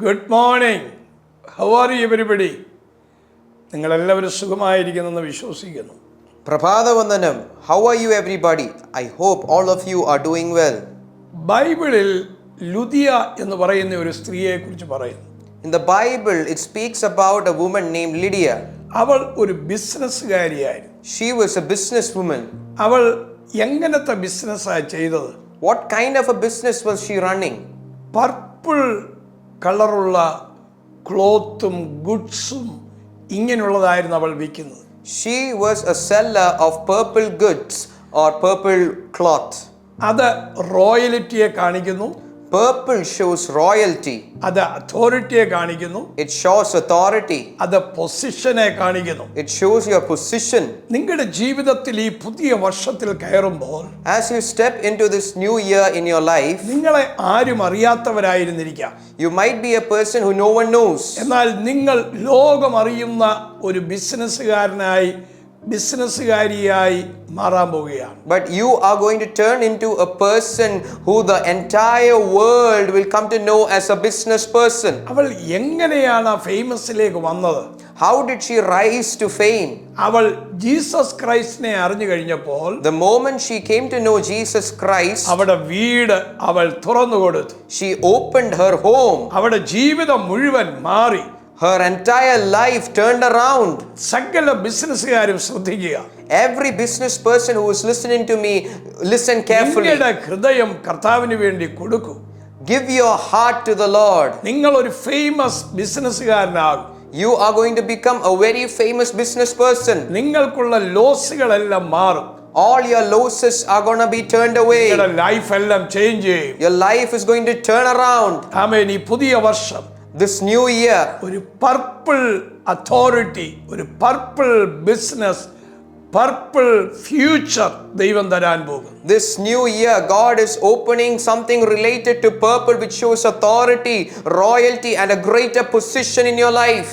Good morning. How are you everybody? നിങ്ങളെല്ലാവരും സുഖമായിരിക്കുന്നെന്ന് വിശ്വസിക്കുന്നു. പ്രഭാതവന്ദനം. How are you everybody? I hope all of you are doing well. ബൈബിളിൽ ലുദിയ എന്ന് പറയുന്ന ഒരു സ്ത്രീയെക്കുറിച്ച് പറയുന്നു. In the Bible, it speaks about a woman named Lydia. അവൾ ഒരു ബിസിനസ്സുകാരിയായിരുന്നു. She was a businesswoman. അവൾ എങ്ങനത്തെ ബിസിനസ്സാണ് ചെയ്തത്? What kind of a business was she running? Purple കളറുള്ള ക്ലോത്തും ഗുഡ്സും ഇങ്ങനെയുള്ളതായിരുന്നു അവൾ വിൽക്കുന്നത്. She was a seller of purple goods or purple cloth. അത് റോയലിറ്റിയെ കാണിക്കുന്നു. Purple shows royalty. അത് അതോറിറ്റിയെ കാണിക്കുന്നു. It shows authority. അത് പൊസിഷനെ കാണിക്കുന്നു. It shows your position. നിങ്ങളുടെ ജീവിതത്തിൽ ഈ പുതിയ വർഷത്തിൽ കയറുമ്പോൾ As you step into this new year in your life, നിങ്ങളെ ആരും അറിയാത്തവരായിരുന്നിരിക്കാം. you might be a person who no one knows. എന്നാൽ നിങ്ങൾ ലോകം അറിയുന്ന ഒരു ബിസിനസ്സുകാരിയായി മാറാൻ പോവുകയാണ്. But you are going to turn into a person who the entire world will come to know as a business person. അവൾ എങ്ങനെയാണ് ആ ഫേമസിലേക്ക് വന്നത്? How did she rise to fame? അവൾ ജീസസ് ക്രൈസ്റ്റിനെ അറിഞ്ഞു കഴിഞ്ഞപ്പോൾ The moment she came to know Jesus Christ, അവളുടെ വീട് അവൾ തുറന്നു കൊടുത്തു. she opened her home. അവളുടെ ജീവിതം മുഴുവൻ മാറി. Her entire life turned around. സകല ബിസിനസ്സുകാരും ശ്രദ്ധിക്കുക. Every business person who is listening to me, listen carefully. നിങ്ങളുടെ ഹൃദയം കർത്താവിന് വേണ്ടി കൊടുക്കൂ. Give your heart to the Lord. നിങ്ങൾ ഒരു famous ബിസിനസ്സുകാരനാകും. You are going to become a very famous business person. നിങ്ങൾക്കുള്ള ലോസുകളെല്ലാം മാറും. All your losses are going to be turned away. നിങ്ങളുടെ ലൈഫ് എല്ലാം ചേഞ്ച് ചെയ്യും. Your life is going to turn around. ആമേൻ. ഈ പുതിയ വർഷം This new year, ഒരു purple authority, ഒരു പർപ്പിൾ ബിസിനസ്, പർപ്പിൾ ഫ്യൂച്ചർ ദൈവം തരാൻ പോകും. this new year, God is opening something related to purple which shows authority, royalty and a greater position in your life.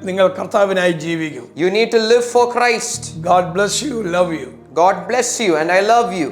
നിങ്ങൾ കർത്താവിനായി ജീവിക്കൂ. You need to live for Christ. God bless you. Love you. God bless you and I love you.